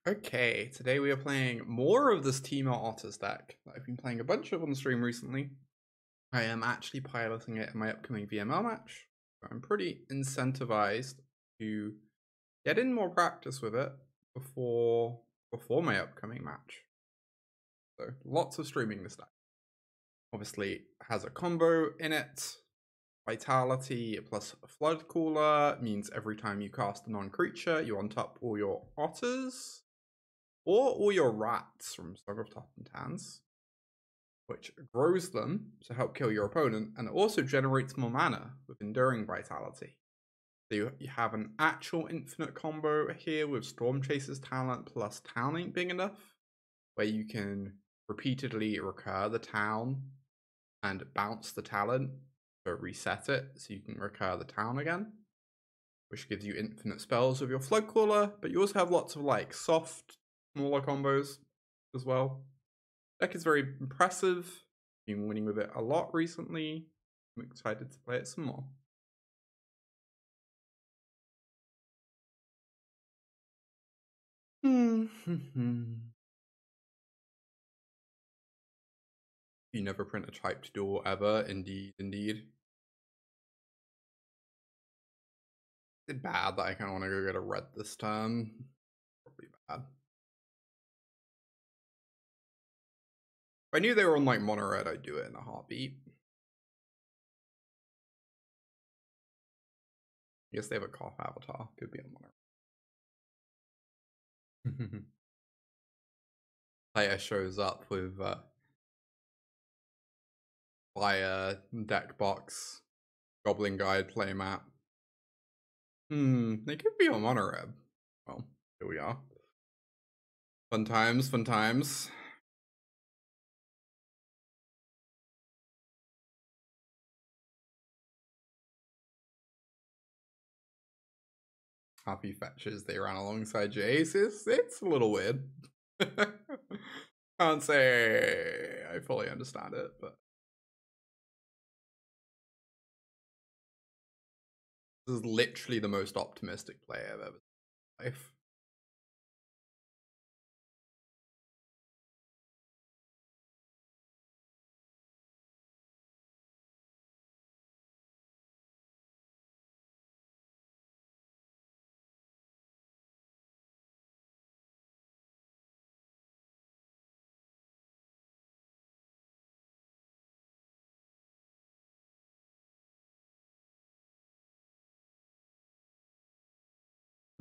Okay, today we are playing more of this Temur Otters deck that I've been playing a bunch of on the stream recently. I am actually piloting it in my upcoming VML match. I'm pretty incentivized to get in more practice with it before my upcoming match. So lots of streaming this deck. Obviously has a combo in it. Vitality plus Floodcaller means every time you cast a non-creature, you untap all your Otters. Or all your rats from Song of Totentanz, which grows them to help kill your opponent, and it also generates more mana with Enduring Vitality. So you have an actual infinite combo here with Stormchaser's talent plus Town ain't big enough, where you can repeatedly recur the town and bounce the talent to reset it so you can recur the town again, which gives you infinite spells with your Floodcaller, but you also have lots of like soft, smaller combos as well. Deck is very impressive. Been winning with it a lot recently. I'm excited to play it some more. You never print a typed duel ever. Indeed, indeed. Is it bad that I kind of want to go get a red this turn? Probably bad. If I knew they were on like mono red, I'd do it in a heartbeat. I guess they have a cough avatar. Could be on mono. Player shows up with fire, deck box, goblin guide playmat. They could be on mono red. Well, here we are. Fun times, fun times. Happy fetches, they ran alongside your aces. It's a little weird. Can't say I fully understand it, but this is literally the most optimistic play I've ever seen in life.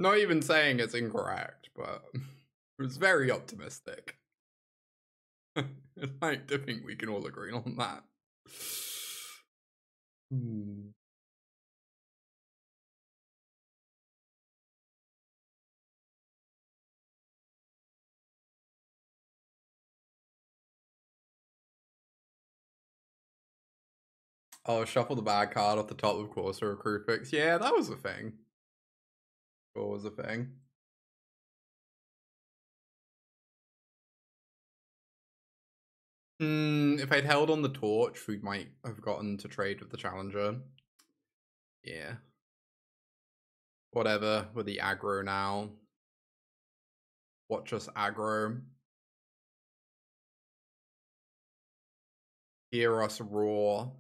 Not even saying it's incorrect, but it was very optimistic. I'd like to think we can all agree on that. Oh, shuffle the bad card off the top of course or a crew fix. Yeah, that was a thing. What was a thing? If I'd held on the torch, we might have gotten to trade with the challenger. Yeah. Whatever, with the aggro now. Watch us aggro. Hear us roar.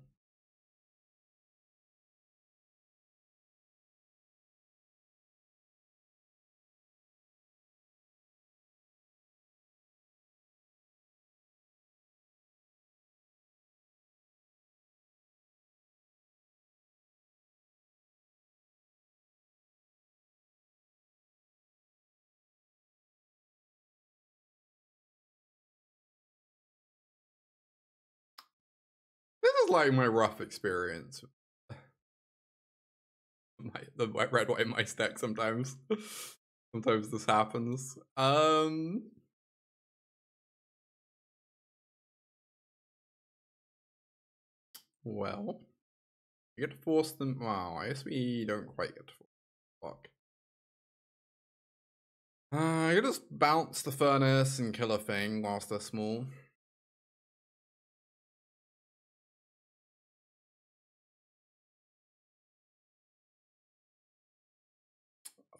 This is like my rough experience. The red white mice deck sometimes. Sometimes this happens. Well, you get to force them. Wow, I guess we don't quite get to force them. Fuck. I could just bounce the furnace and kill a thing whilst they're small.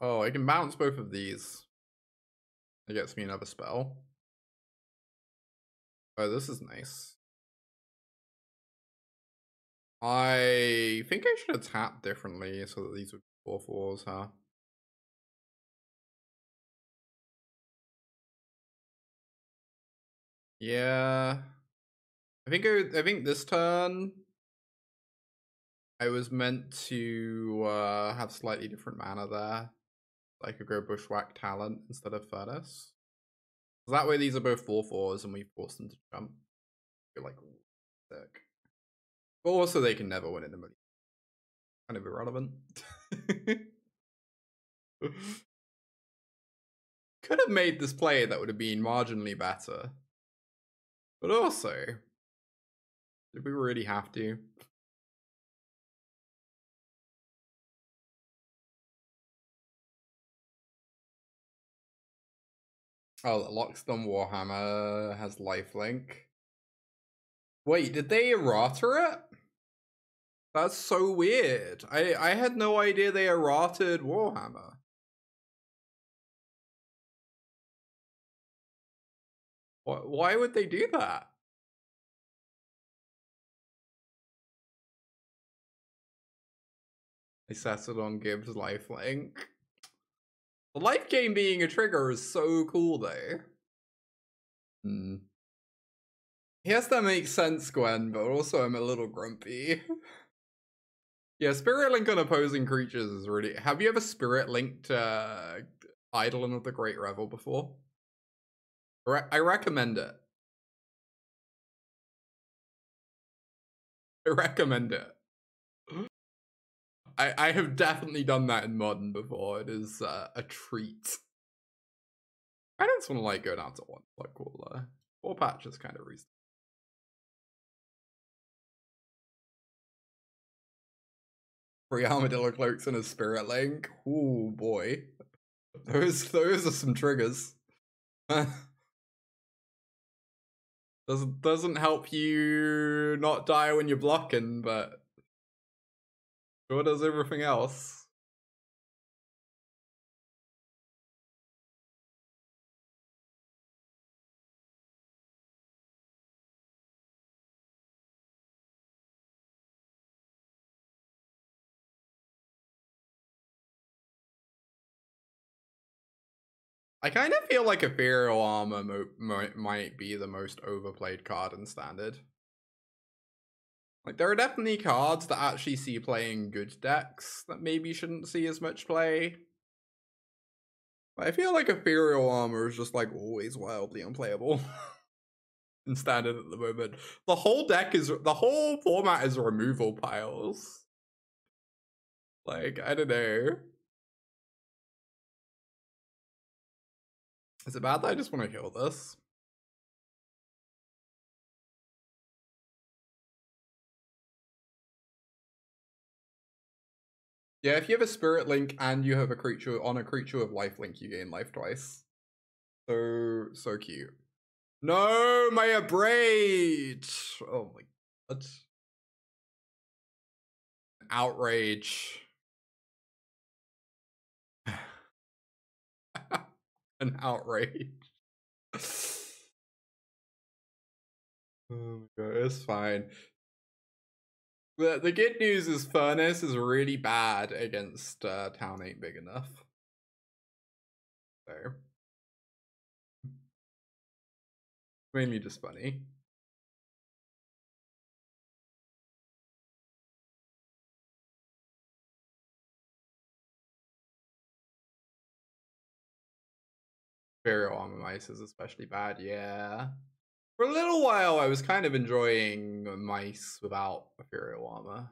Oh, I can bounce both of these. It gets me another spell. Oh, this is nice. I think I should have tapped differently so that these would be 4/4s, huh? Yeah. I think this turn I was meant to have slightly different mana there. I could go Bushwhack Talent instead of Furnace. So that way these are both 4/4s and we force them to jump. You're like, sick. But also they can never win in a million. Kind of irrelevant. Could have made this play that would have been marginally better. But also, did we really have to? Oh, Lockstone Warhammer has lifelink. Wait, did they errata it? That's so weird. I had no idea they errated Warhammer. Why would they do that? They set it on Gibbs lifelink. The life gain being a trigger is so cool though. Yes, that makes sense, Gwen, but also I'm a little grumpy. Yeah, Spirit Link on opposing creatures is really... Have you ever Spirit Linked Eidolon of the Great Revel before? I recommend it. I recommend it. I have definitely done that in Modern before. It is a treat. I don't just want to like go down to one. Like cool. Pawpatch is kind of reasonable. 3 Armadillo Cloaks and a Spirit Link. Ooh boy, those are some triggers. Doesn't help you not die when you're blocking, but sure does everything else. I kind of feel like Ethereal Armor might be the most overplayed card in Standard. Like, there are definitely cards that actually see play in good decks that maybe shouldn't see as much play. But I feel like Ethereal Armor is just, like, always wildly unplayable in Standard at the moment. The whole format is removal piles. Like, I don't know. Is it bad that I just want to kill this? Yeah, if you have a Spirit Link and you have a creature with lifelink, you gain life twice. So cute. No, my Abrade! Oh my god. Outrage. An outrage. Oh my god, it's fine. The good news is Furnace is really bad against Town Ain't Big Enough. So. Mainly just funny. Burial Armor Mice is especially bad, yeah. For a little while, I was kind of enjoying Mice without Ethereal Armor.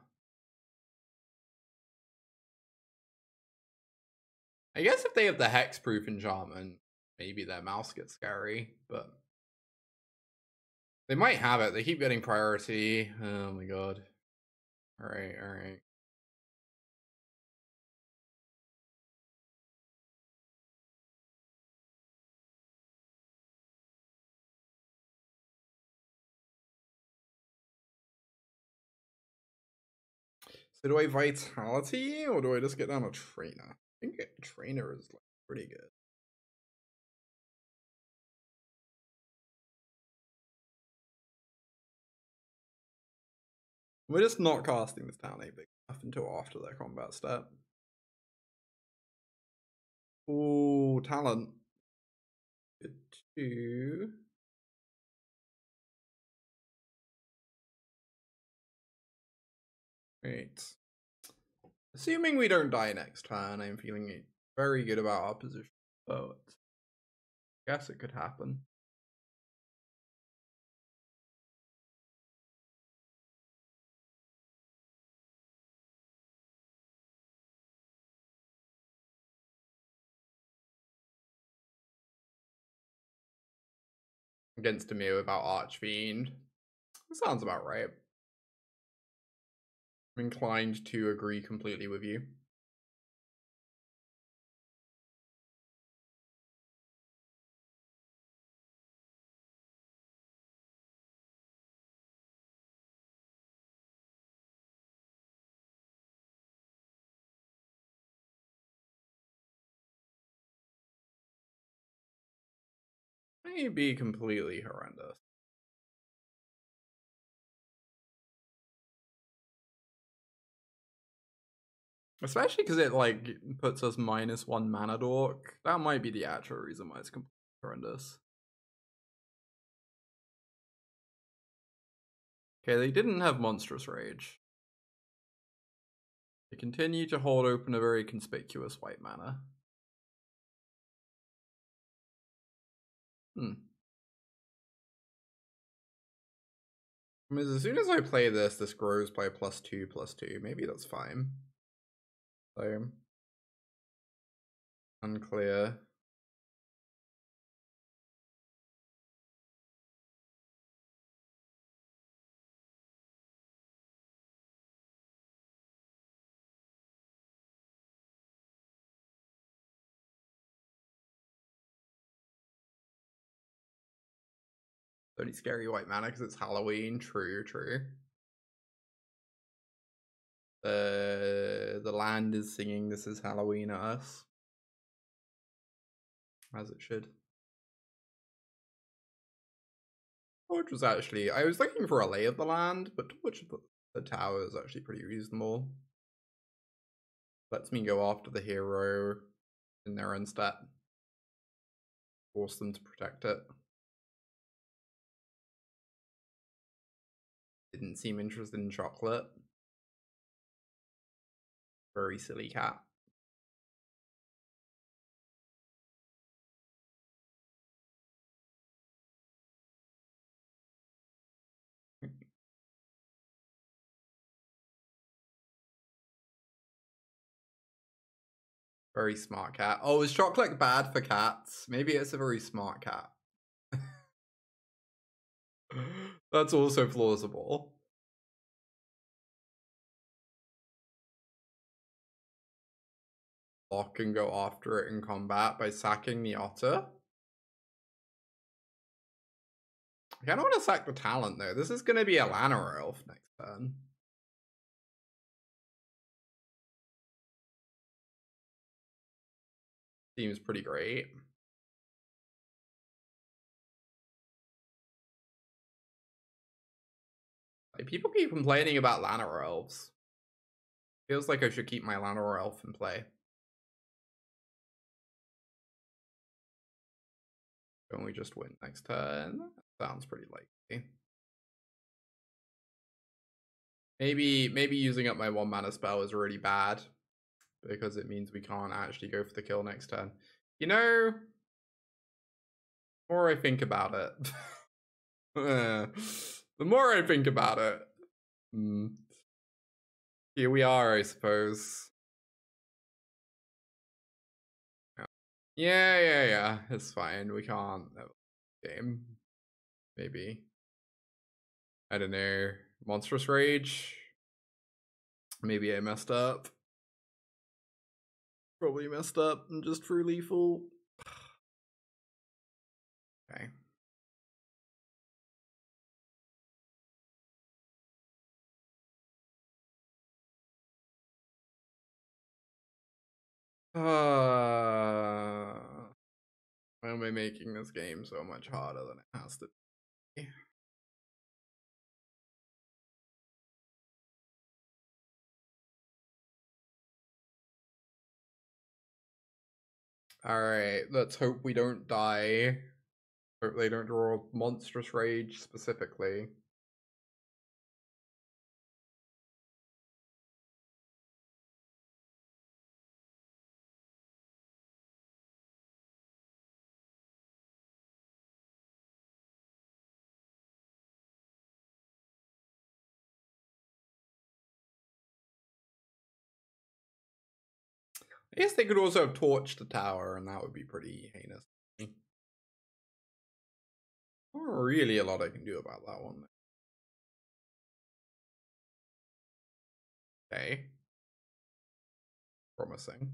I guess if they have the Hexproof enchantment, maybe their mouse gets scary, but they might have it. They keep getting priority. Oh my god. Alright, alright. So do I Vitality, or do I just get down a Trainer? I think a Trainer is like pretty good. We're just not casting this town big enough until after their combat step. Ooh, talent. Good too. Great. Assuming we don't die next turn, I'm feeling very good about our position. But I guess it could happen. Against Temur without Archfiend. That sounds about right. I'm inclined to agree completely with you. May be completely horrendous. Especially because it like puts us -1 mana dork. That might be the actual reason why it's completely horrendous. Okay, they didn't have Monstrous Rage. They continue to hold open a very conspicuous white mana. I mean, as soon as I play this, this grows by +2/+2. Maybe that's fine. So, unclear. Only scary white mana because it's Halloween. True, true. The land is singing "This is Halloween" at us, as it should. Torch was actually, I was looking for a lay of the land, but Torch of the tower is actually pretty reasonable. Lets me go after the hero in their end stat. Force them to protect it. Didn't seem interested in chocolate. Very silly cat. Very smart cat. Oh, is chocolate bad for cats? Maybe it's a very smart cat. That's also plausible. Block and go after it in combat by sacking the otter. I kind of want to sack the talent though. This is going to be a Llanowar Elf next turn. Seems pretty great. Like, people keep complaining about Llanowar Elves. Feels like I should keep my Llanowar Elf in play. Don't we just win next turn? Sounds pretty likely. Maybe using up my 1 mana spell is really bad because it means we can't actually go for the kill next turn. You know, the more I think about it, the more I think about it, here we are, I suppose. Yeah, it's fine. We can't game. Maybe. I don't know. Monstrous Rage. Maybe I messed up. Probably messed up and just drew lethal. Okay. Why am I making this game so much harder than it has to be? Alright, let's hope we don't die. Hope they don't draw Monstrous Rage specifically. I guess they could also have torched the tower, and that would be pretty heinous. Not really a lot I can do about that one. Okay. Promising.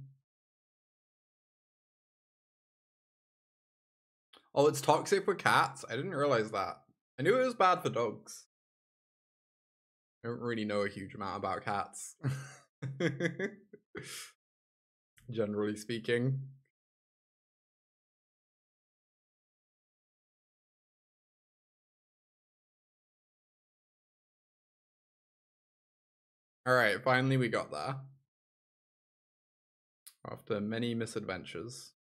Oh, it's toxic for cats? I didn't realize that. I knew it was bad for dogs. I don't really know a huge amount about cats. Generally speaking. Alright, finally we got there. After many misadventures.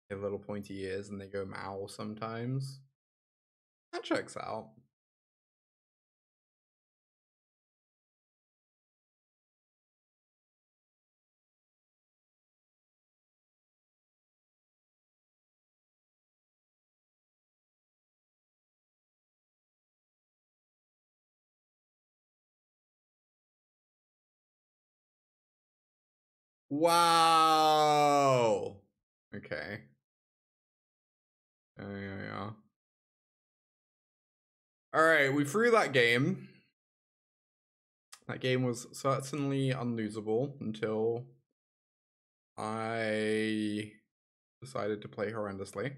They have little pointy ears and they go meow sometimes. That checks out. Wow. Okay. Yeah. Alright, we threw that game. That game was certainly unlosable until I decided to play horrendously.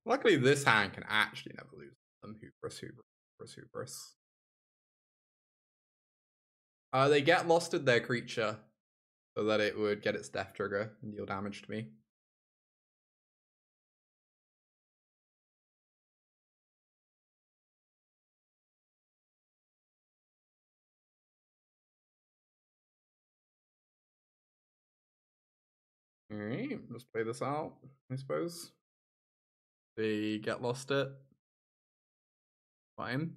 Luckily, this hand can actually never lose them. Hubris. They get losted their creature so that it would get its death trigger and deal damage to me. Alright, let's play this out, I suppose. They get lost it. Fine.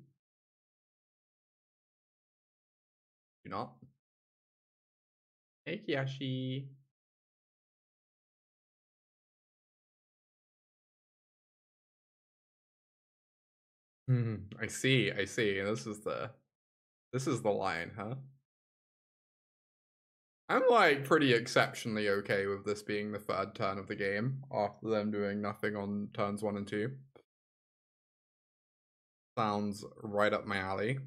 Do not. Hey, Kiyashi. I see. This is the line, huh? I'm like pretty exceptionally okay with this being the third turn of the game after them doing nothing on turns 1 and 2. Sounds right up my alley.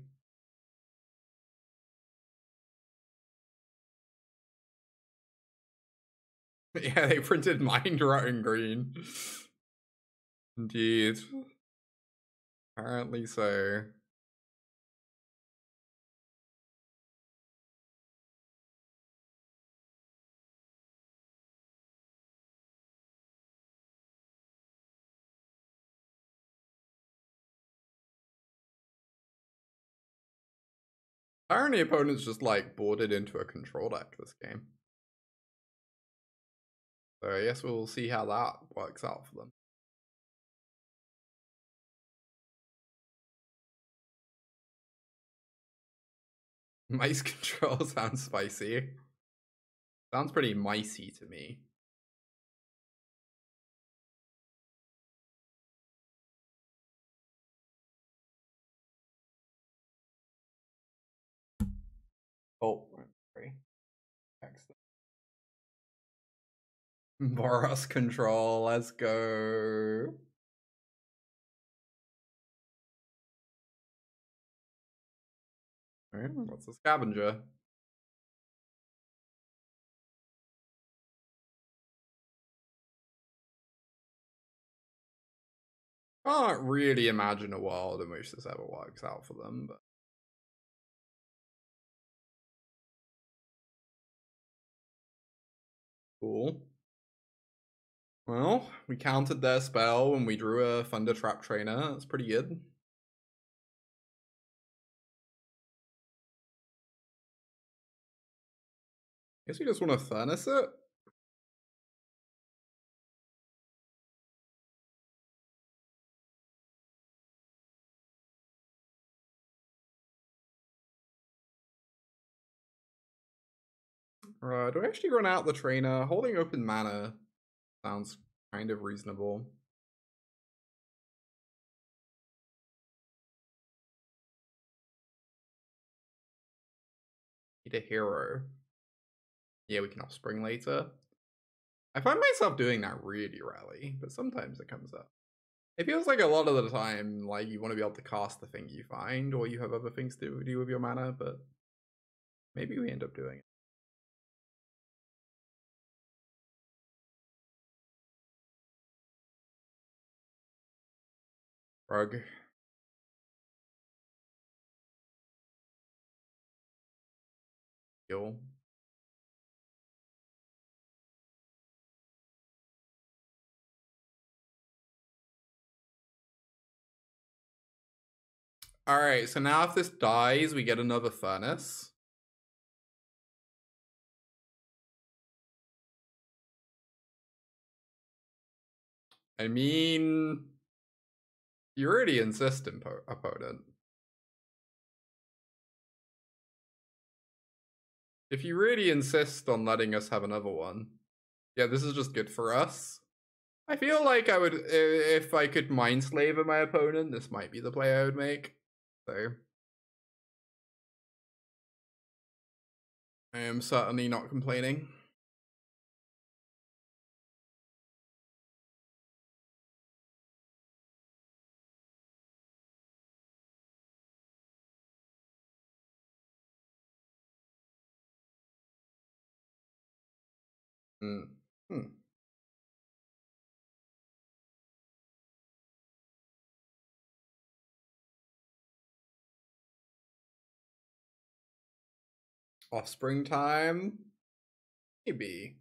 Yeah, they printed Mind Rot in green. Indeed. Apparently so. Apparently opponents just like boarded into a control deck this game. So I guess we'll see how that works out for them. Mice control sounds spicy. Sounds pretty micey to me. Oh, sorry. Excellent. Boros control, let's go. Alright, what's a scavenger? Can't really imagine a world in which this ever works out for them, but Cool. Well, we countered their spell and we drew a Thundertrap Trainer. That's pretty good. Guess we just want to furnace it. Do I actually run out the trainer? Holding open mana sounds kind of reasonable. Need a hero. Yeah, we can offspring later. I find myself doing that really rarely, but sometimes it comes up. It feels like a lot of the time, like you want to be able to cast the thing you find, or you have other things to do with your mana, but maybe we end up doing it. Rug. Heal. Alright, so now if this dies, we get another furnace. I mean, you already insist, opponent. If you really insist on letting us have another one, yeah, this is just good for us. I feel like I would, if I could Mind Slaver my opponent, this might be the play I would make. So I am certainly not complaining. Offspring time? Maybe.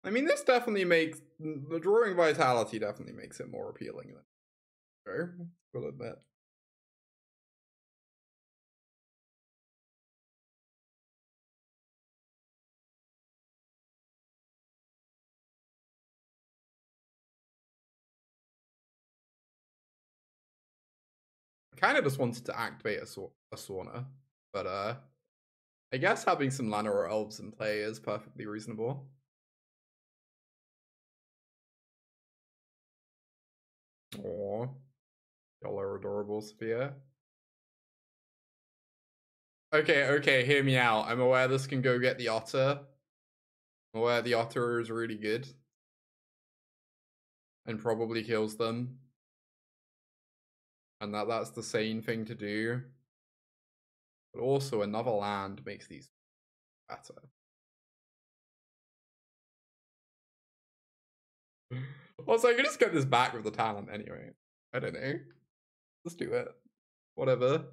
I mean, this definitely makes, the drawing vitality definitely makes it more appealing than sure, we'll admit. I kind of just wanted to activate a Sauna, but I guess having some Lana or Elves in play is perfectly reasonable. Aww. Y'all are adorable, Sophia. Okay, hear me out. I'm aware this can go get the Otter. I'm aware the Otter is really good. And probably kills them. And that's the sane thing to do. But also another land makes these better. Also, I can just get this back with the talent anyway. I don't know. Let's do it. Whatever.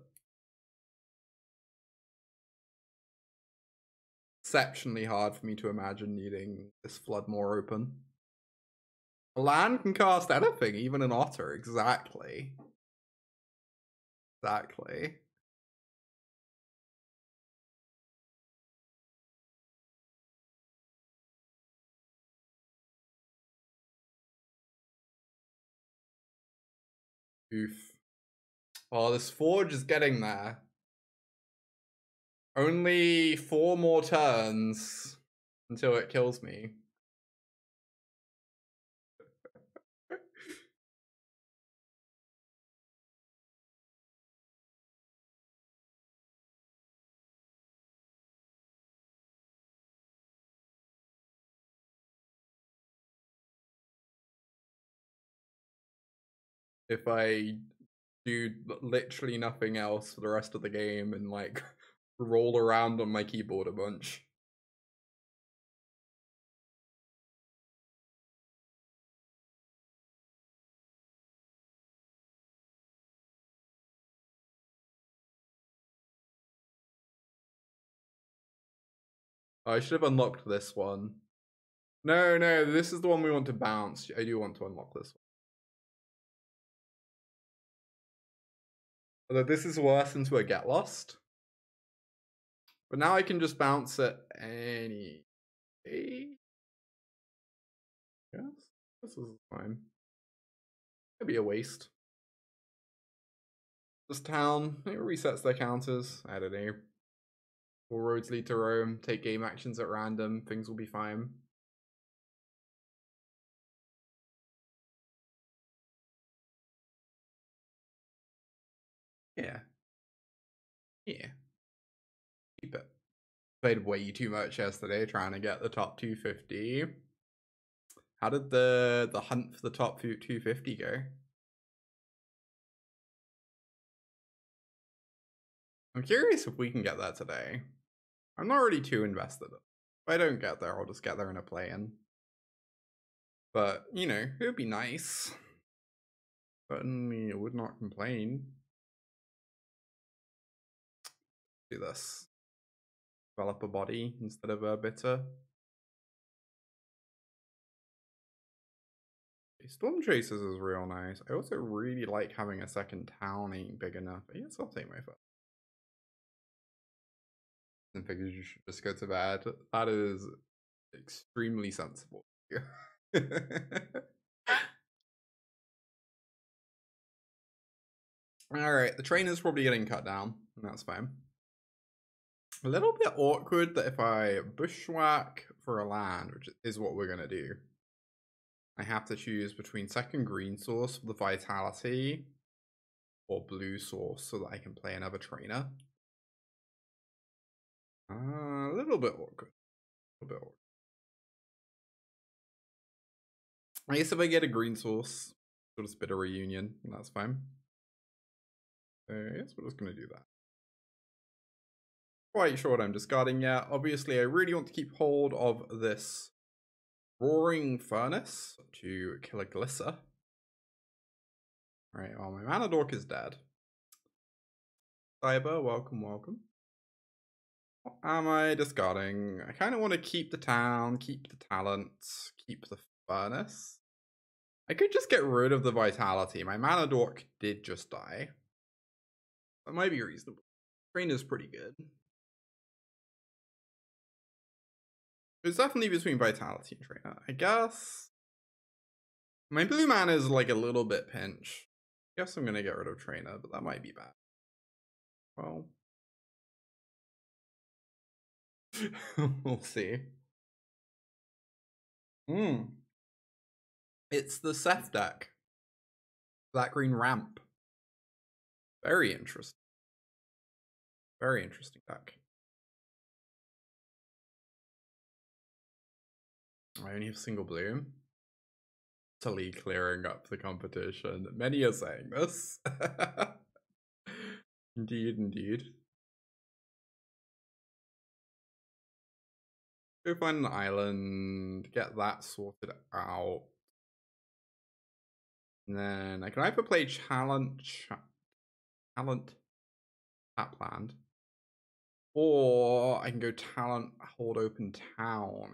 Exceptionally hard for me to imagine needing this Flood Maw open. A land can cast anything, even an Otter. Exactly. Exactly. Oof. Oh, this Forge is getting there. Only 4 more turns until it kills me. If I do literally nothing else for the rest of the game and like roll around on my keyboard a bunch. I should have unlocked this one. No, this is the one we want to bounce. I do want to unlock this one. Although this is worse into a Get Lost. But now I can just bounce it any... Yes, this is fine. It'd be a waste. This town, it resets their counters. I don't know. All roads lead to Rome. Take game actions at random. Things will be fine. Yeah. Yeah. Keep it. Played way too much yesterday trying to get the top 250. How did the hunt for the top 250 go? I'm curious if we can get that today. I'm not really too invested. If I don't get there, I'll just get there in a play-in. But, you know, it would be nice. Certainly, I would not complain. Do this. Develop a body instead of a bitter. Stormchasers is real nice. I also really like having a second town ain't big enough. I guess I'll take my first. I figured you should just go to bed. That is extremely sensible. Alright, the trainer's probably getting cut down. That's fine. A little bit awkward that if I bushwhack for a land, which is what we're going to do, I have to choose between second green source for the vitality or blue source so that I can play another trainer. A little bit awkward. A little bit awkward. I guess if I get a green source, sort of spit a reunion, that's fine. So I guess we're just going to do that. Quite sure what I'm discarding yet. Obviously, I really want to keep hold of this Roaring Furnace to kill a Glisser. Right, well, my mana dork is dead. Cyber, welcome, welcome. What am I discarding? I kind of want to keep the town, keep the talents, keep the furnace. I could just get rid of the vitality. My mana dork did just die. That might be reasonable. Trainer's pretty good. It's definitely between vitality and trainer. I guess my blue mana is like a little bit pinch. I guess I'm gonna get rid of trainer, but that might be bad. Well, we'll see. It's the Seth deck. Black green ramp. Very interesting. Very interesting deck. I only have single blue. Totally clearing up the competition. Many are saying this. Indeed, indeed. Go find an island, get that sorted out. And then I can either play talent tap land, or I can go talent hold open town.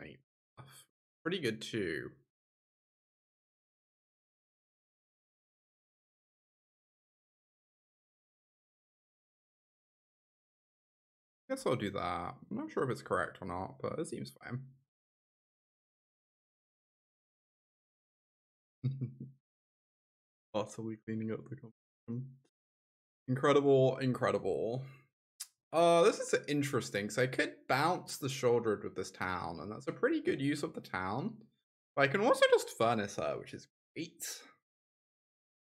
Pretty good too. Guess I'll do that. I'm not sure if it's correct or not, but it seems fine. Utterly cleaning up the competition. Incredible, incredible. This is interesting, because I could bounce the Shouldered with this town, and that's a pretty good use of the town. But I can also just Furnace her, which is great.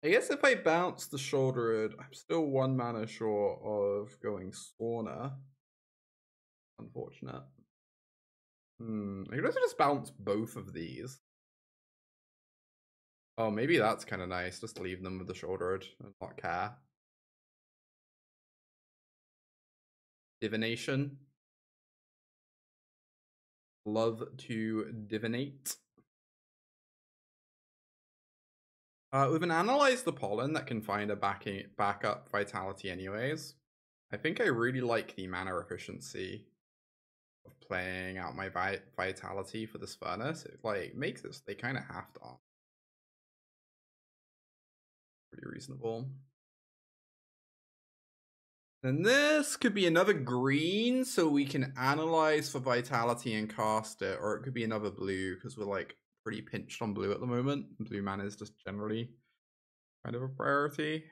I guess if I bounce the Shouldered, I'm still 1 mana short of going Sauna. Unfortunate. I could also just bounce both of these. Oh, maybe that's kind of nice. Just leave them with the Shouldered and not care. Divination. Love to divinate. With an Analyze the Pollen that can find a backup vitality anyways, I think I really like the mana efficiency of playing out my vitality for this furnace. It like makes this, they kind of have to. Pretty reasonable. Then this could be another green, so we can analyze for vitality and cast it, or it could be another blue because we're like pretty pinched on blue at the moment. Blue mana is just generally kind of a priority.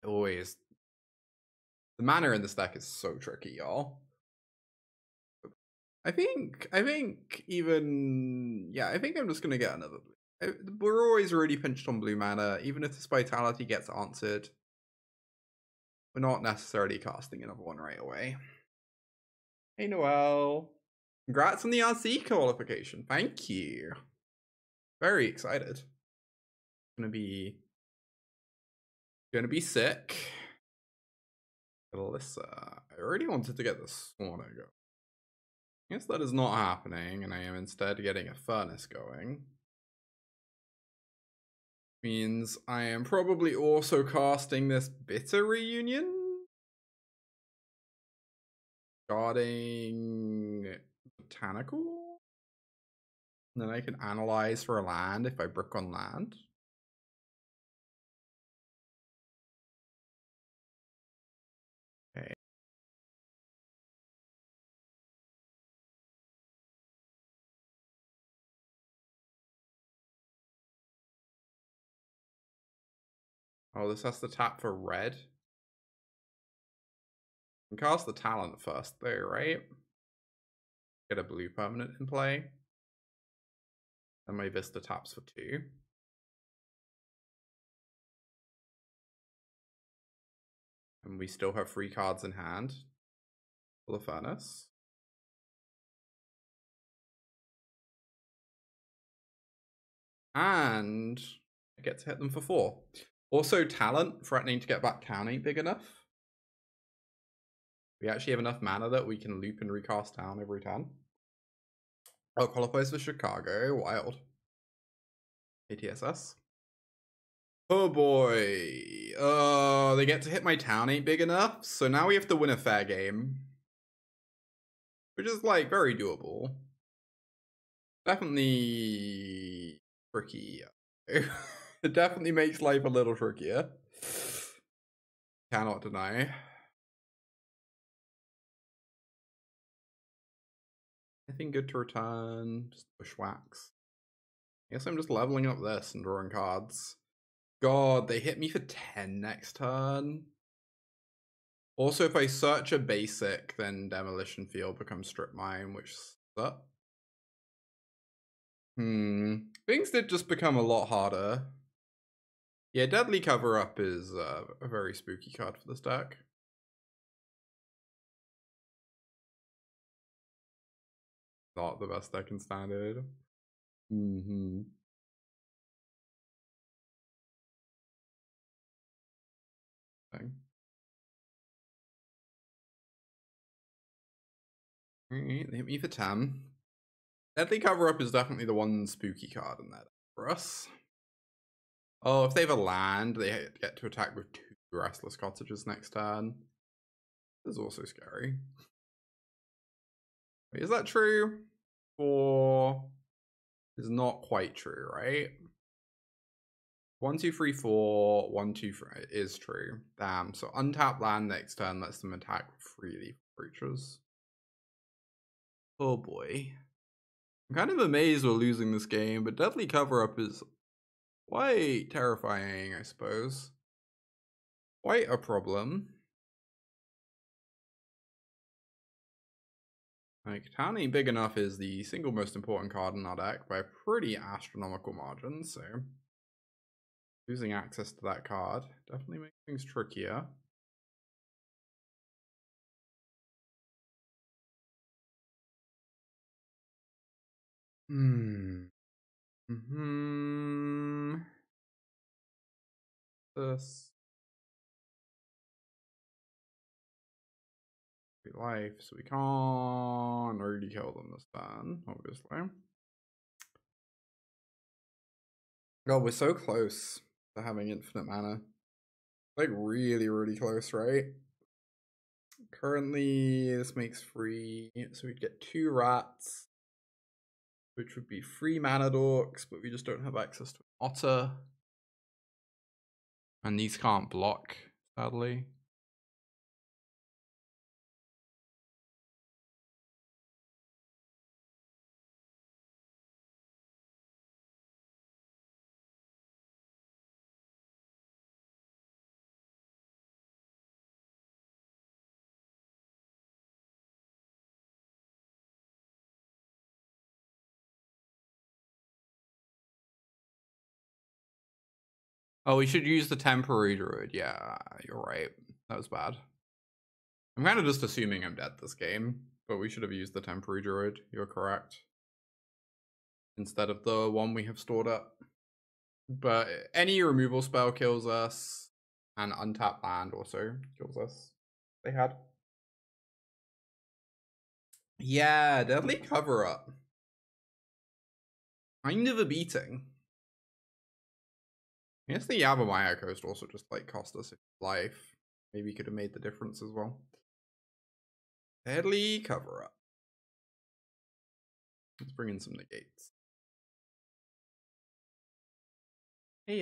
Always. The mana in this deck is so tricky, y'all. I think even, yeah, I think I'm just gonna get another blue. We're always really pinched on blue mana. Even if this vitality gets answered, we're not necessarily casting another one right away. Hey, Noel. Congrats on the RC qualification. Thank you. Very excited. Gonna be sick. Alyssa. I already wanted to get the Sauna going. I guess that is not happening, and I am instead getting a furnace going. Means I am probably also casting this Bitter Reunion. Guarding Botanical. And then I can analyze for a land if I brick on land. Okay. Oh, this has to tap for red. I can cast the talent first though, right? Get a blue permanent in play. Then my Vista taps for 2. And we still have 3 cards in hand for the furnace. And I get to hit them for 4. Also, talent, threatening to get back town ain't big enough. We actually have enough mana that we can loop and recast town every turn. Oh, qualifies for Chicago. Wild. ATSS. Oh boy. They get to hit my town ain't big enough. So now we have to win a fair game. Which is like very doable. Definitely tricky. It definitely makes life a little trickier. Cannot deny. Anything good to return? Just Bushwhacks. I guess I'm just leveling up this and drawing cards. God, they hit me for 10 next turn. Also, if I search a basic, then Demolition Field becomes Strip Mine, which sucks. Things did just become a lot harder. Yeah, Deadly Cover-Up is a very spooky card for this deck. Not the best deck in Standard. Alright, they hit me for 10. Deadly Cover-Up is definitely the one spooky card in that for us. Oh, if they have a land, they get to attack with 2 Restless Cottages next turn. This is also scary. Wait, is that true? 4 is not quite true, right? 1, 2, 3, 4, 1, 2, 3 is true. Damn, so untap land next turn lets them attack with 3 lethal creatures. Oh boy. I'm kind of amazed we're losing this game, but Deadly Cover-Up is quite terrifying, I suppose. Quite a problem. Like, town ain't big enough is the single most important card in our deck by a pretty astronomical margin, so losing access to that card definitely makes things trickier. This life, so we can't really kill them this turn, obviously. God, we're so close. to having infinite mana. Like really, really close, right? Currently, this makes 3, so we'd get 2 rats, which would be 3 mana dorks, but we just don't have access to an otter. And these can't block, sadly. Oh, we should use the temporary druid. Yeah, you're right. That was bad. I'm kind of just assuming I'm dead this game, but we should have used the temporary druid. You're correct. Instead of the one we have stored up. But any removal spell kills us, and untapped land also kills us. They had. Yeah, Deadly Cover Up. Kind of a beating. I guess the Yavimaya Coast also just like cost us life. Maybe could have made the difference as well. Deadly Cover Up. Let's bring in some negates. Hey,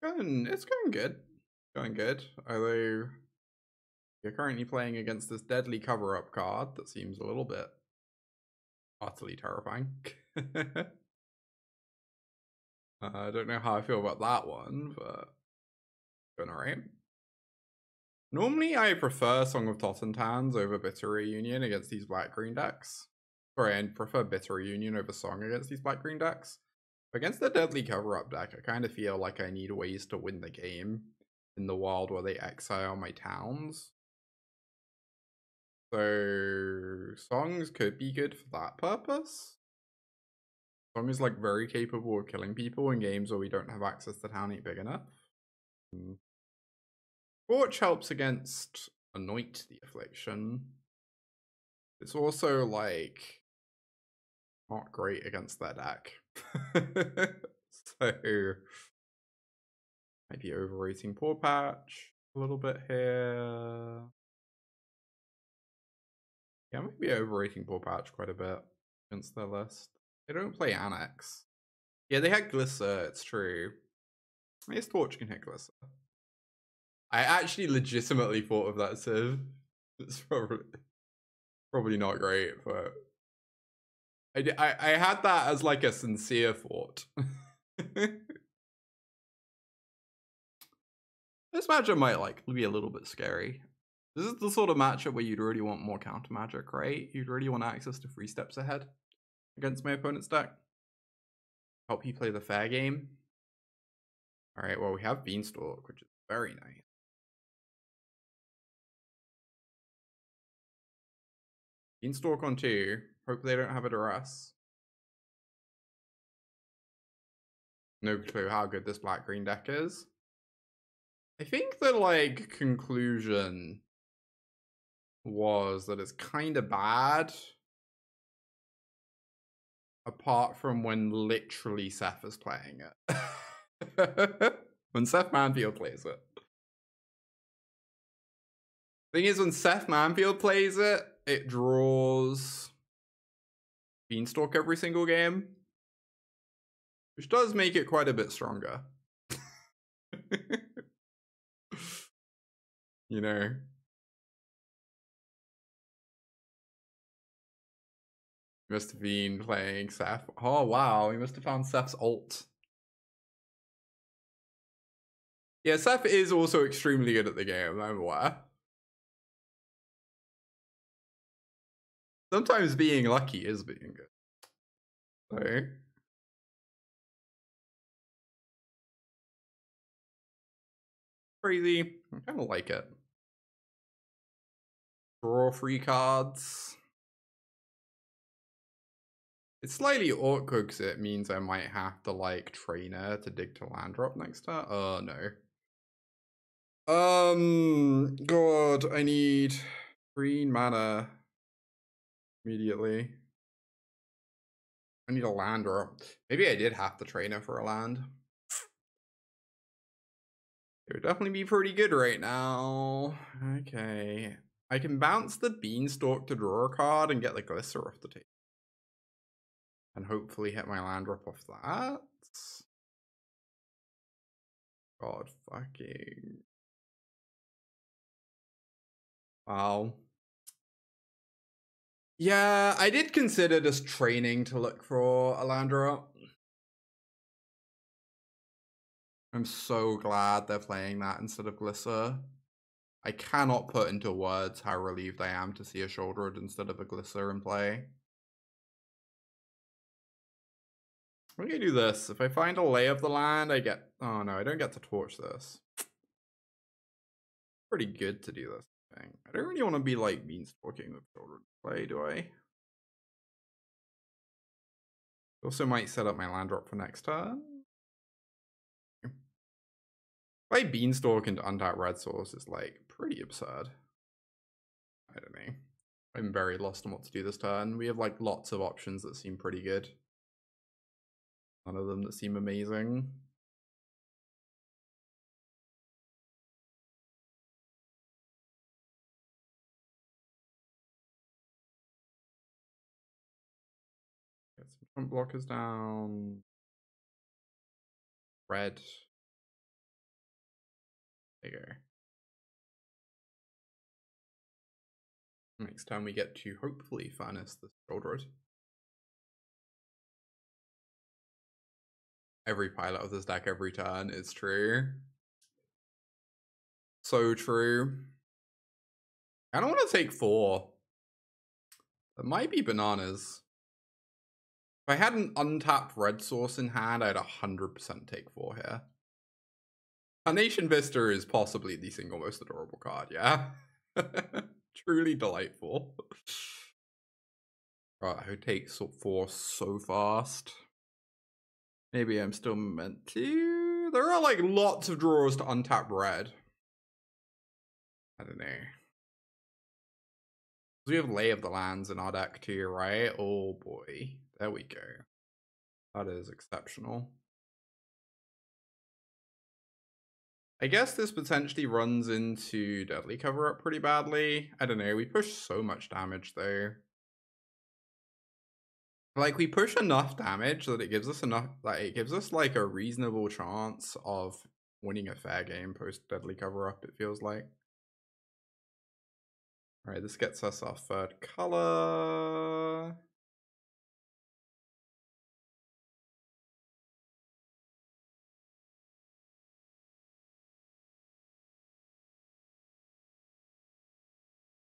it's going good. Going good. Although you're currently playing against this Deadly Cover Up card that seems a little bit utterly terrifying. I don't know how I feel about that one, but going alright. Normally, I prefer Song of Totentanz over Bitter Reunion against these black-green decks. Sorry, I prefer Bitter Reunion over Song against these black-green decks. Against the Deadly Cover-Up deck, I kind of feel like I need ways to win the game in the wild where they exile my towns. So, Songs could be good for that purpose. Song is like very capable of killing people in games where we don't have access to town ain't big enough. Scorch helps against Anoint the Affliction. It's also like not great against their deck. So might be overrating Pawpatch a little bit here. Yeah, I might be overrating Pawpatch quite a bit against their list. They don't play Annex. Yeah, they had Glisser, it's true. I guess Torch can hit Glisser. I actually legitimately thought of that Civ. It's probably not great, but I had that as like a sincere thought. This matchup might like be a little bit scary. This is the sort of matchup where you'd really want more counter magic, right? You'd really want access to 3 steps ahead against my opponent's deck. Help you play the fair game. Alright, well we have Beanstalk, which is very nice. Beanstalk on 2. Hope they don't have a duress. No clue how good this black-green deck is. I think the like conclusion was that it's kind of bad. Apart from when literally Seth is playing it. When Seth Manfield plays it. Thing is, when Seth Manfield plays it, it draws Beanstalk every single game. Which does make it quite a bit stronger. You know. Must have been playing Seth. Oh wow, we must have found Seth's ult. Yeah, Seth is also extremely good at the game, I'm aware. Sometimes being lucky is being good. So. Crazy. I kind of like it. Draw 3 cards. It's slightly awkward because it means I might have to like Trainer to dig to land drop next turn. Oh no. God, I need green mana immediately. I need a land drop. Maybe I did have to Trainer for a land. It would definitely be pretty good right now. Okay. I can bounce the Beanstalk to draw a card and get the Glisser off the table. And hopefully hit my land drop off that. God fucking. Wow. Yeah, I did consider just training to look for a land drop. I'm so glad they're playing that instead of Glisser. I cannot put into words how relieved I am to see a Shouldered instead of a Glisser in play. I'm gonna do this. If I find a Lay of the Land, I get... Oh no, I don't get to torch this. Pretty good to do this thing. I don't really want to be like Beanstalking with Shouldered play, do I? Also might set up my land drop for next turn. Play Beanstalk into untap red source is like pretty absurd. I don't know. I'm very lost on what to do this turn. We have like lots of options that seem pretty good. None of them that seem amazing. Get some front blockers down. Red. There you go. Next time we get to hopefully furnace the Shouldered. Every pilot of this deck every turn is true. So true. I don't want to take 4. That might be bananas. If I had an untapped red source in hand, I'd 100% take 4 here. Tarnation Vista is possibly the single most adorable card, yeah? Truly delightful. Right, who takes 4 so fast? Maybe I'm still meant to. There are like lots of draws to untap red. I don't know. We have Lay of the Lands in our deck too, right? Oh boy. There we go. That is exceptional. I guess this potentially runs into Deadly Cover-Up pretty badly. I don't know. We push so much damage though. Like, we push enough damage that it gives us enough, like, it gives us like a reasonable chance of winning a fair game post Deadly Cover-Up, it feels like. All right, this gets us our 3rd color.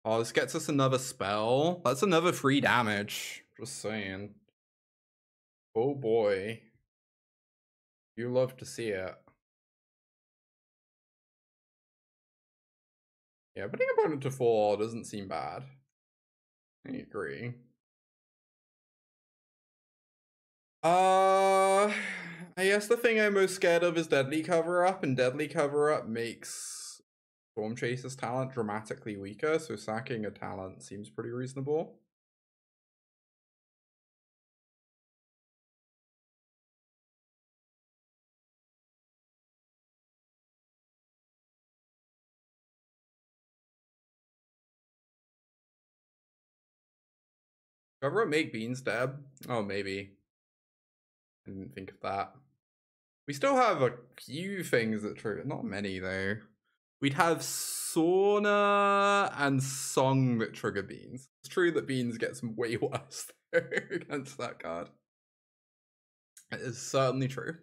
Oh, this gets us another spell. That's another free damage. Just saying. Oh boy. You love to see it. Yeah, putting opponent to 4 doesn't seem bad. I agree. I guess the thing I'm most scared of is Deadly Cover-Up, and Deadly Cover-Up makes Stormchaser's talent dramatically weaker, so sacking a talent seems pretty reasonable. Cover-Up make Beans dab? Oh, maybe. I didn't think of that. We still have a few things that trigger, not many though. We'd have Sauna and Song that trigger Beans. It's true that Beans gets way worse against that card. It is certainly true.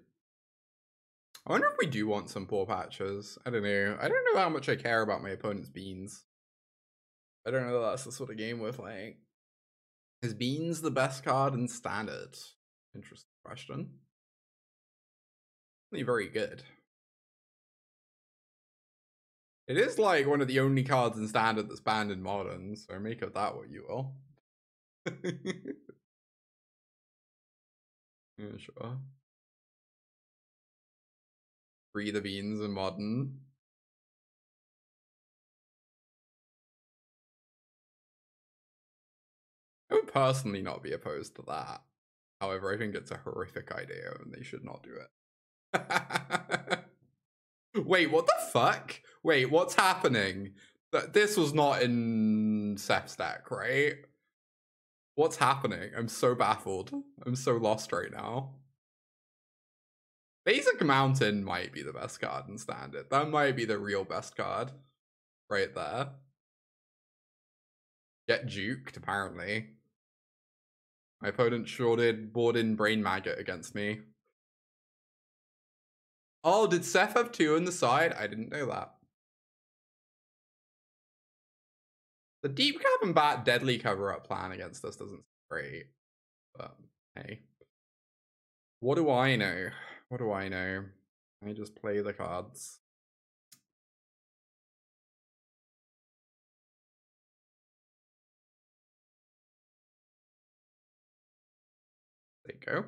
I wonder if we do want some Pawpatches. I don't know. I don't know how much I care about my opponent's Beans. I don't know that that's the sort of game we're playing. Is Beans the best card in Standard? Interesting question. Very good. It is like one of the only cards in Standard that's banned in Modern, so make of that what you will. Yeah, sure. Free the Beans in Modern. I would personally not be opposed to that. However, I think it's a horrific idea and they should not do it. Wait, what the fuck? Wait, what's happening? This was not in Seth's deck, right? What's happening? I'm so baffled. I'm so lost right now. Basic Mountain might be the best card in Standard. That might be the real best card. Right there. Get juked, apparently. My opponent shorted, board in Brain Maggot against me. Oh, did Seth have 2 on the side? I didn't know that. The Deep Cap and Bat Deadly cover-up plan against us doesn't seem great. But, hey. What do I know? What do I know? I just play the cards. There you go.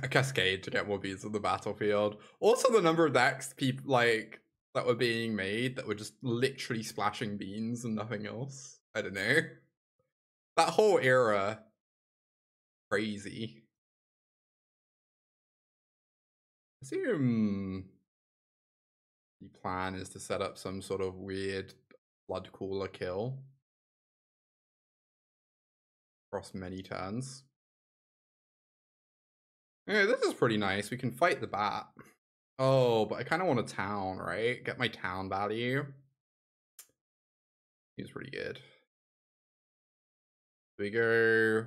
A Cascade to get more beads on the battlefield. Also, the number of decks people like that were being made that were just literally splashing beans and nothing else. I don't know. That whole era, crazy. I assume the plan is to set up some sort of weird Floodcaller kill across many turns. Yeah, this is pretty nice. We can fight the bat. Oh, but I kind of want a town, right? Get my town value. Seems pretty good. We go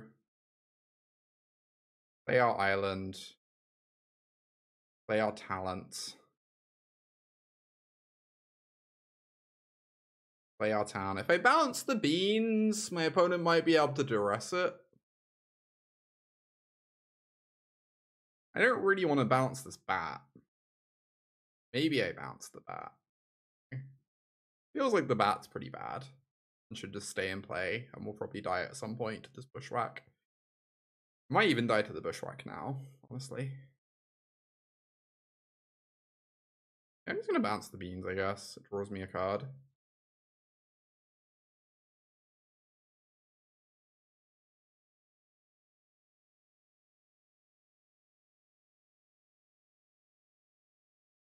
play our island, play our talents, play our town. If I bounce the beans, my opponent might be able to duress it. I don't really want to bounce this bat. Maybe I bounce the bat. Feels like the bat's pretty bad and should just stay in play, and we'll probably die at some point to this Bushwhack. Might even die to the Bushwhack now, honestly. I'm just gonna bounce the beans, I guess. It draws me a card.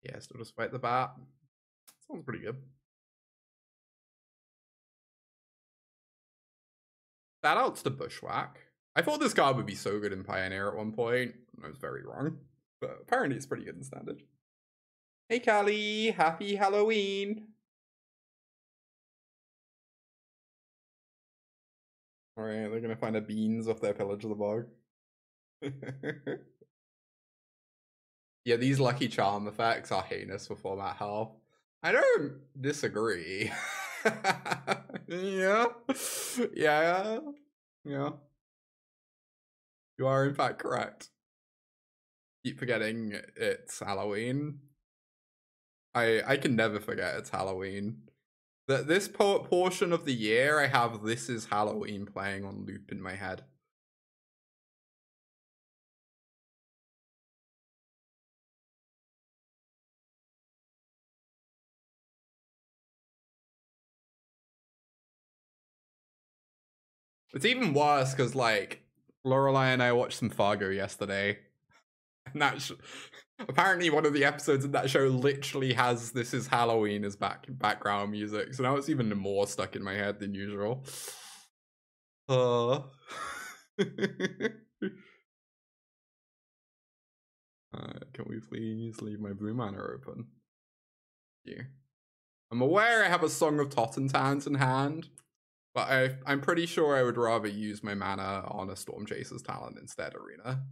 Yeah, still just fight the bat. Sounds pretty good. Shout outs to Bushwhack. I thought this card would be so good in Pioneer at one point. I was very wrong. But apparently it's pretty good in Standard. Hey Callie, happy Halloween! Alright, they're gonna find a beans off their Pillage of the Bog. Yeah, these Lucky Charm effects are heinous for format health. I don't disagree. Yeah. Yeah. Yeah. You are in fact correct. Keep forgetting it's Halloween. I can never forget it's Halloween. This portion of the year, I have This Is Halloween playing on loop in my head. It's even worse because, like, Lorelai and I watched some Fargo yesterday. And that's apparently one of the episodes of that show literally has This Is Halloween as background music. So now it's even more stuck in my head than usual. Can we please leave my blue mana open? Yeah. I'm aware I have a Song of Totentanz in hand, but I'm pretty sure I would rather use my mana on a Stormchaser's talent instead, Arena.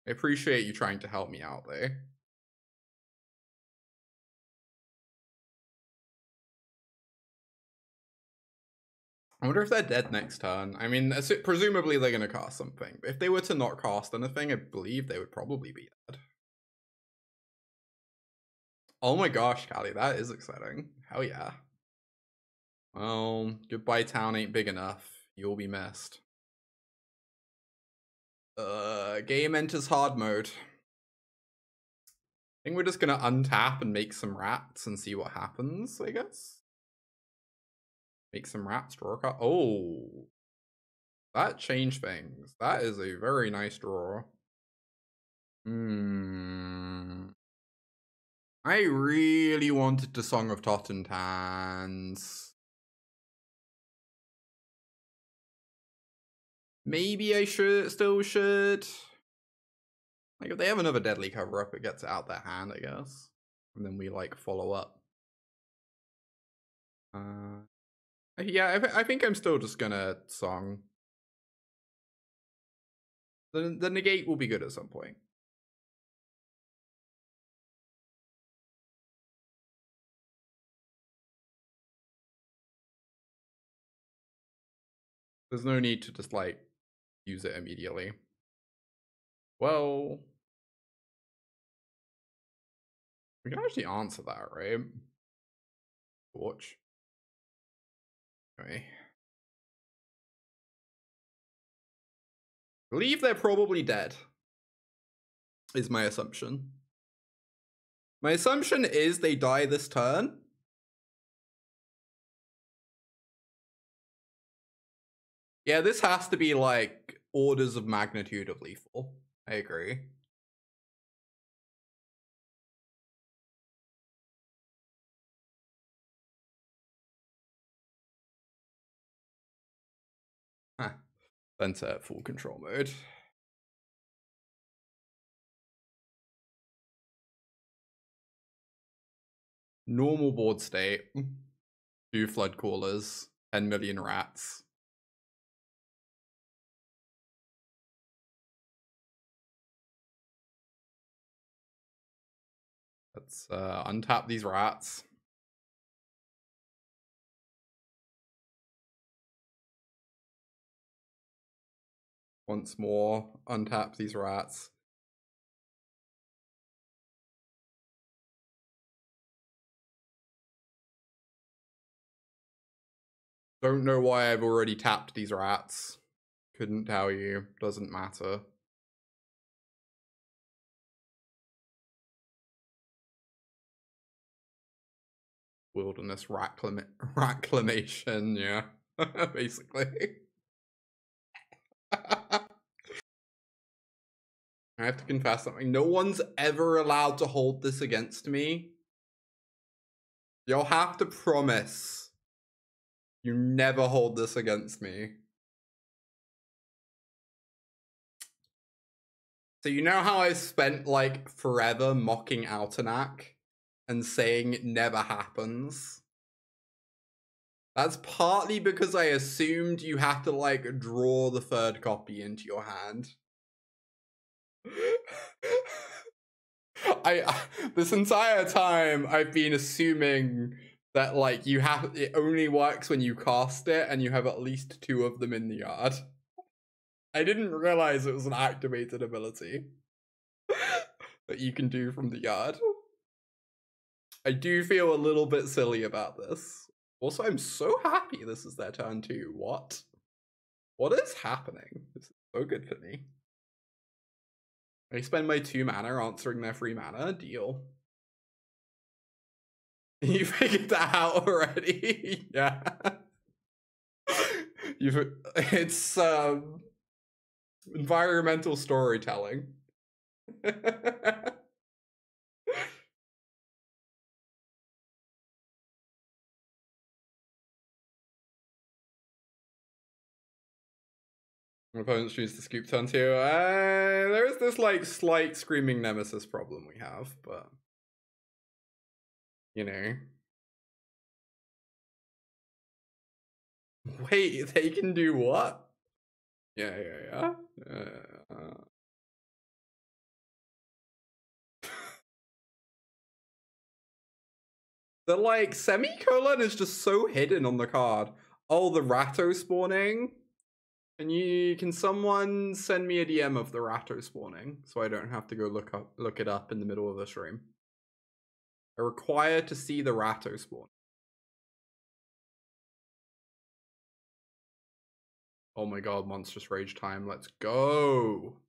I appreciate you trying to help me out there. I wonder if they're dead next turn. I mean, presumably they're going to cast something. But if they were to not cast anything, I believe they would probably be dead. Oh my gosh, Callie, that is exciting. Hell yeah. Well, goodbye town ain't big enough. You'll be missed. Game enters hard mode. I think we're just gonna untap and make some rats and see what happens, I guess. Make some rats, draw a card. Oh. That changed things. That is a very nice draw. I really wanted the Song of Totentanz. Maybe I still should. Like, if they have another deadly cover up, it gets out their hand, I guess. And then we, like, follow up. Yeah, I think I'm still just gonna Song. The Negate will be good at some point. There's no need to just, like, use it immediately. Well, we can actually answer that, right? Watch. Okay. I believe they're probably dead, is my assumption. My assumption is they die this turn. Yeah, this has to be like orders of magnitude of lethal. I agree. Huh. Then set full control mode. Normal board state. 2 Floodcallers. 10 million rats. Let's untap these rats. Once more, untap these rats. Don't know why I've already tapped these rats. Couldn't tell you. Doesn't matter. Wilderness reclamation, yeah. Basically. I have to confess something. No one's ever allowed to hold this against me. You'll have to promise you never hold this against me. So you know how I spent like forever mocking Altenac and saying it never happens? That's partly because I assumed you have to like draw the 3rd copy into your hand. This entire time I've been assuming that like it only works when you cast it and you have at least 2 of them in the yard. I didn't realize it was an activated ability that you can do from the yard. I do feel a little bit silly about this. Also, I'm so happy this is their turn too. What? What is happening? This is so good for me. I spend my 2 mana answering their 3 mana. Deal. You figured that out already? Yeah. It's environmental storytelling. My opponents choose to scoop turn 2. There is this like slight Screaming Nemesis problem we have, but you know. Wait, they can do what? Yeah. The like semicolon is just so hidden on the card. Oh, the Ratto spawning. Can someone send me a DM of the Ratto spawning so I don't have to go look it up in the middle of the stream? I require to see the Ratto spawn. Oh my god, Monstrous Rage time. Let's go.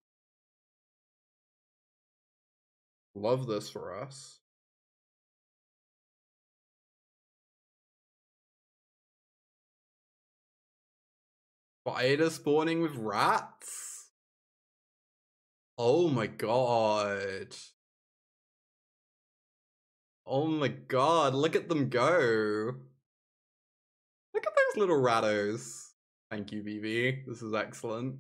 Love this for us. Spider spawning with rats? Oh my god. Oh my god, look at them go. Look at those little rattos. Thank you, BB. This is excellent.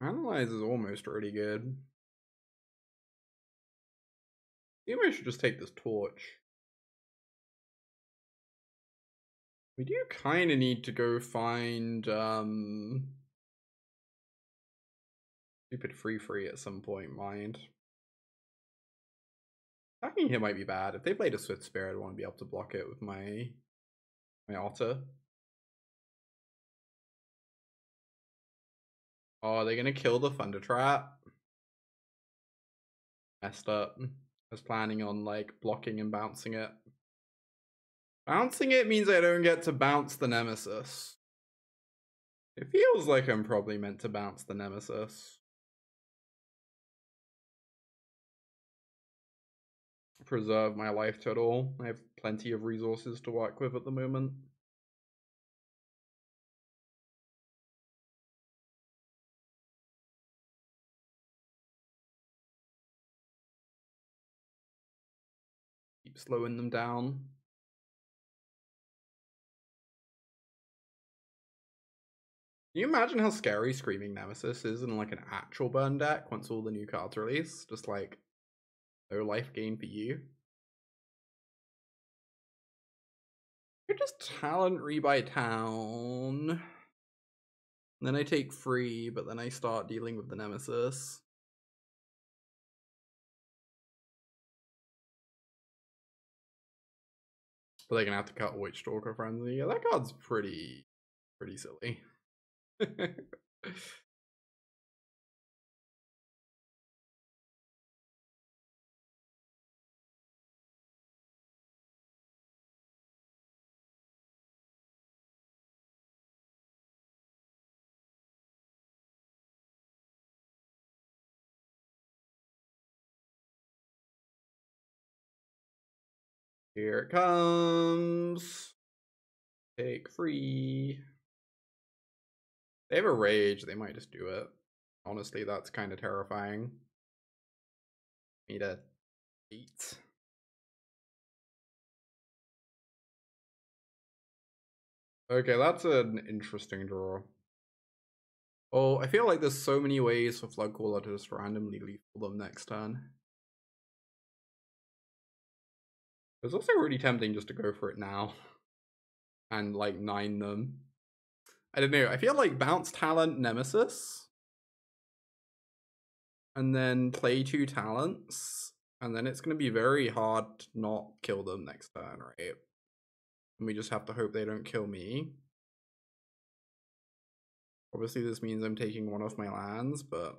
Analyze is almost really good. Maybe I should just take this torch. We do kind of need to go find stupid free at some point, mind. Attacking here might be bad. If they played a Swift Spirit, I want to be able to block it with my Otter. Oh, are they gonna kill the Thundertrap? Messed up. I was planning on like blocking and bouncing it. Bouncing it means I don't get to bounce the Nemesis. It feels like I'm probably meant to bounce the Nemesis. Preserve my life total. I have plenty of resources to work with at the moment. Keep slowing them down. Can you imagine how scary Screaming Nemesis is in like an actual burn deck once all the new cards release? Just like no life gain for you. You're just talent rebuy town. Then I take free, but then I start dealing with the Nemesis. But they're gonna have to cut Witchstalker Frenzy. Yeah, that card's pretty silly. Here it comes. Take free. They have a rage, they might just do it. Honestly, that's kind of terrifying. Need a 8. Okay, that's an interesting draw. Oh, I feel like there's so many ways for Floodcaller to just randomly lethal them next turn. It's also really tempting just to go for it now. And like 9 them. I don't know, I feel like bounce talent Nemesis. And then play 2 talents. And then it's going to be very hard to not kill them next turn, right? And we just have to hope they don't kill me. Obviously this means I'm taking one of my lands, but...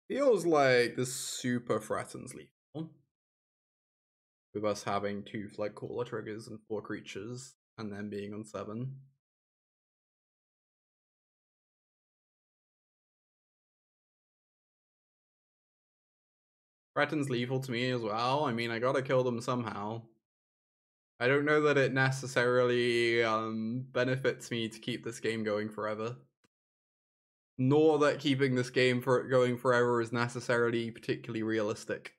feels like this super threatens lethal. With us having 2 Floodcaller triggers and 4 creatures, and then being on 7. Threatens lethal to me as well. I mean, I gotta kill them somehow. I don't know that it necessarily benefits me to keep this game going forever. Nor that keeping this game going forever is necessarily particularly realistic.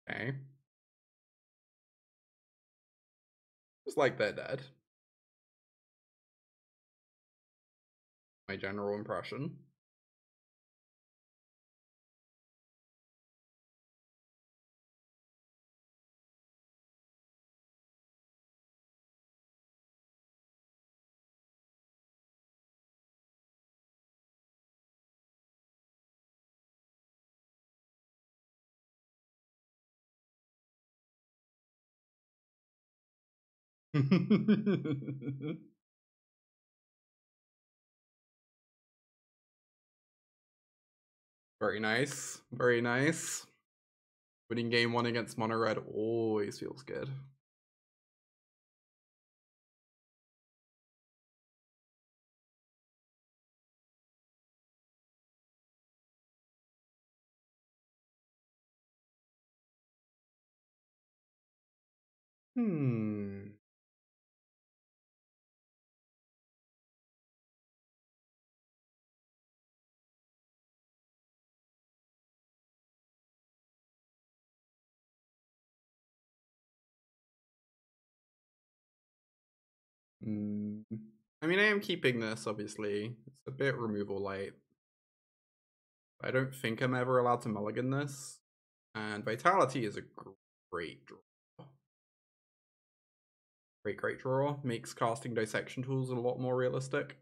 Okay. It's like they're dead. My general impression. Very nice. Very nice. Winning game 1 against mono red always feels good. I mean, I am keeping this, obviously. It's a bit removal light. I don't think I'm ever allowed to mulligan this. And Vitality is a great draw. Great draw. Makes casting Dissection Tools a lot more realistic.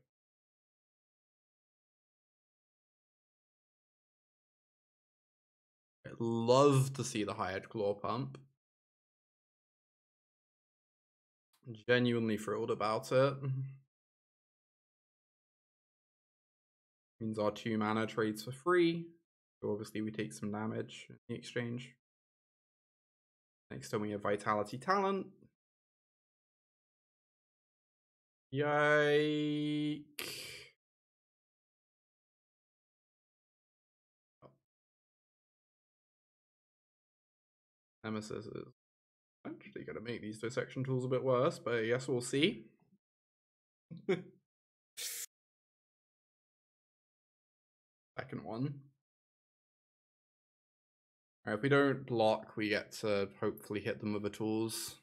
I'd love to see the High-Edge Claw pump. Genuinely thrilled about it. Means our 2 mana trades for free. So obviously we take some damage in the exchange. Next time we have Vitality Talent. Yike. Nemesis is actually going to make these Dissection Tools a bit worse, but I guess we'll see. Second one. Alright, if we don't block, we get to hopefully hit them with the tools.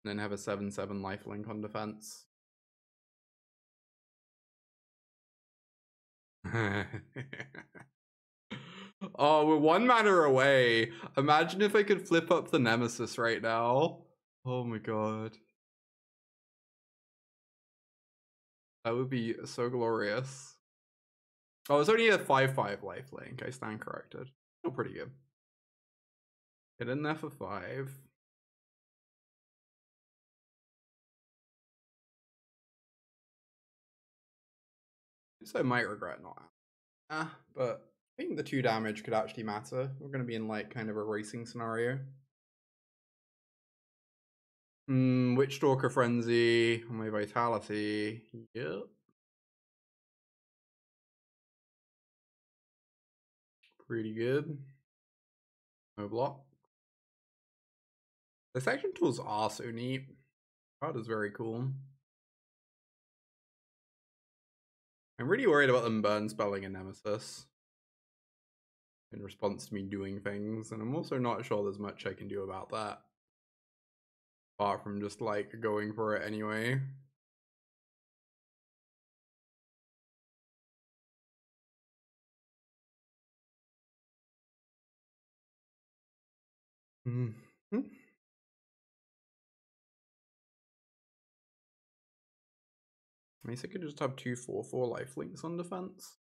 And then have a 7/7 lifelink on defense. Oh, we're 1 mana away. Imagine if I could flip up the Nemesis right now. Oh my god. That would be so glorious. Oh, it's only a 5/5 lifelink. I stand corrected. Still pretty good. Get in there for 5. So I might regret not. But I think the 2 damage could actually matter. We're going to be in like kind of a racing scenario. Witchstalker Frenzy on my Vitality. Yep. Pretty good. No block. The Dissection Tools are so neat. That is very cool. I'm really worried about them burn spelling a Nemesis in response to me doing things, and I'm also not sure there's much I can do about that. Apart from just like going for it anyway. I guess I could just have 2 4/4 lifelinks on defense.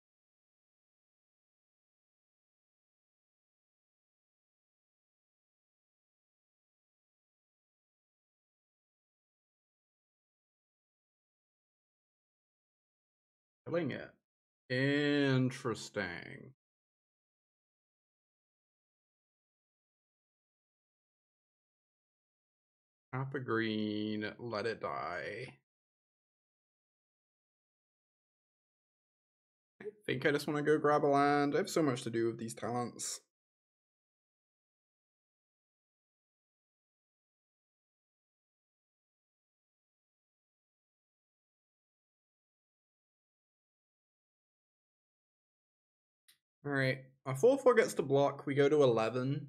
Killing it. Interesting. Tap a green, let it die. I think I just want to go grab a land. I have so much to do with these talents. Alright, our 4/4 gets to block. We go to 11.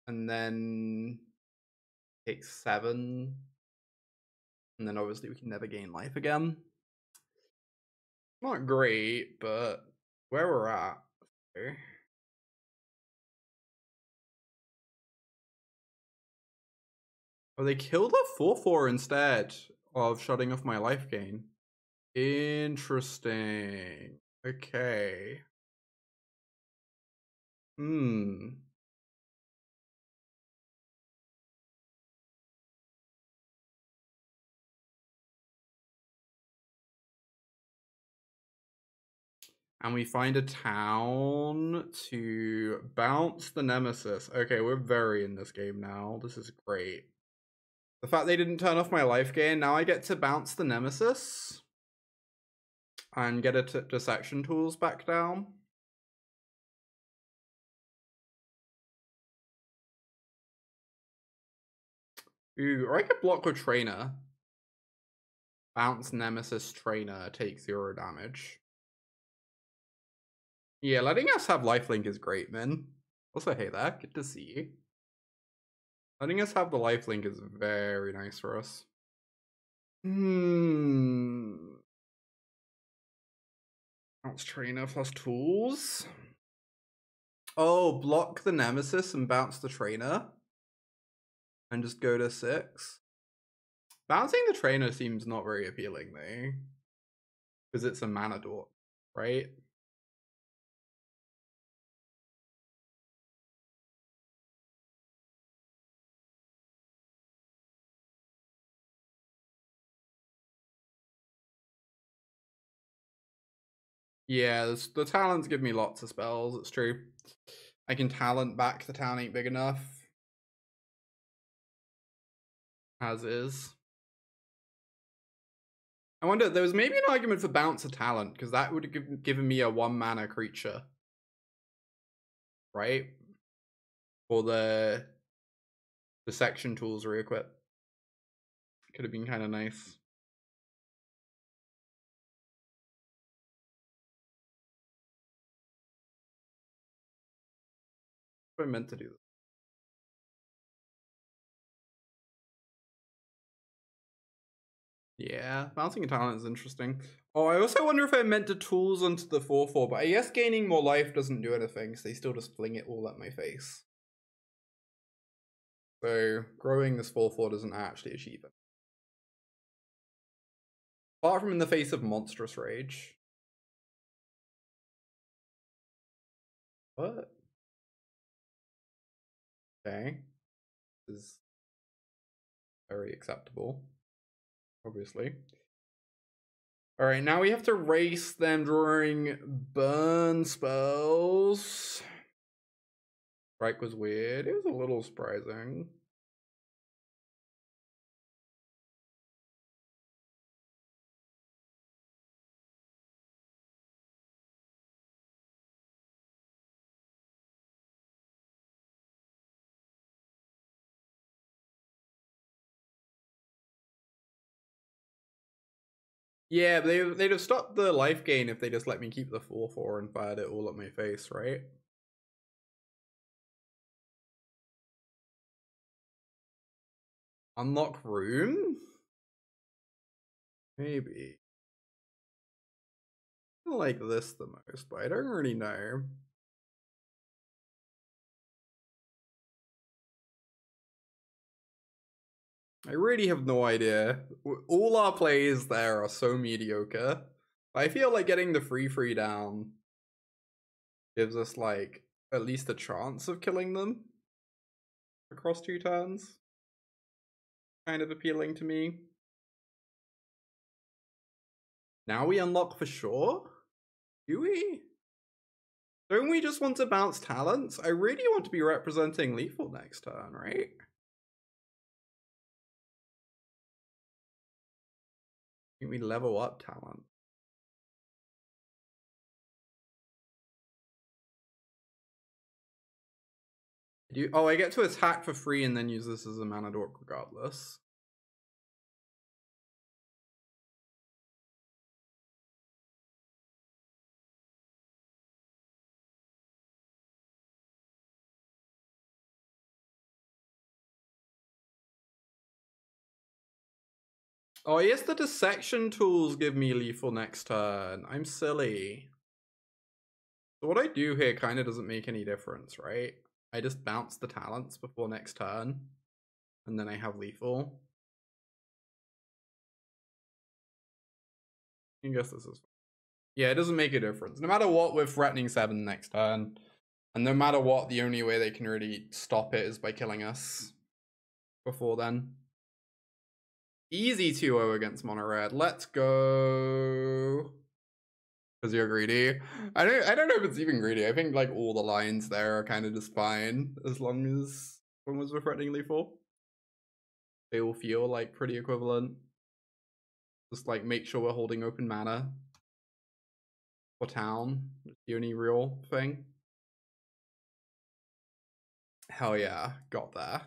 And then take 7. And then obviously we can never gain life again. Not great, but where we're at. Okay. Oh, they killed a 4/4 instead of shutting off my life gain. Interesting. Okay. And we find a town to bounce the Nemesis. Okay, we're very in this game now. This is great. The fact they didn't turn off my life gain, now I get to bounce the Nemesis. And get a Dissection Tools back down. Ooh, or I could block with Trainer. Bounce Nemesis Trainer, take 0 damage. Yeah, letting us have lifelink is great, man. Also, hey there, good to see you. Letting us have the lifelink is very nice for us. Bounce Trainer plus Tools. Oh, block the Nemesis and bounce the Trainer. And just go to 6. Bouncing the Trainer seems not very appealing, though. Because it's a mana dork, right? Yeah, the talents give me lots of spells, it's true. I can talent back the town ain't big enough. As is. I wonder, there was maybe an argument for bounce a talent, because that would have given me a 1 mana creature. Right? For the Dissection Tools re-equip. Could have been kind of nice. I meant to do this. Yeah, bouncing a talent is interesting. Oh, I also wonder if I meant to tools onto the 4/4, but I guess gaining more life doesn't do anything, so they still just fling it all at my face. So growing this 4/4 doesn't actually achieve it. Apart from in the face of monstrous rage. What? Okay. This is very acceptable. Obviously. Alright, now we have to race them drawing burn spells. Strike was weird. It was a little surprising. Yeah, they'd have stopped the life gain if they just let me keep the 4/4 and fired it all at my face, right? Unlock room? Maybe. I like this the most, but I don't really know. I really have no idea. All our plays there are so mediocre. I feel like getting the free down gives us, like, at least a chance of killing them across 2 turns. Kind of appealing to me. Now we unlock for sure? Do we? Don't we just want to bounce talents? I really want to be representing lethal next turn, right? I think we level up talent. Oh, I get to attack for free and then use this as a mana dork regardless. Oh, yes, the Dissection Tools give me lethal next turn. I'm silly. So what I do here kind of doesn't make any difference, right? I just bounce the talents before next turn, and then I have lethal. I guess this is... Yeah, it doesn't make a difference. No matter what, we're threatening 7 next turn. And no matter what, the only way they can really stop it is by killing us before then. Easy 2-0 against mono red. Let's go. Because you're greedy. I don't know if it's even greedy. I think like all the lines there are kind of just fine as long as we're threatening lethal. They all feel like pretty equivalent. Just like make sure we're holding open mana for town. It's the only real thing. Hell yeah, got there.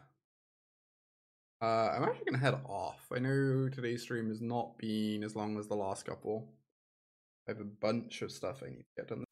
I'm actually gonna head off. I know today's stream has not been as long as the last couple. I have a bunch of stuff I need to get done.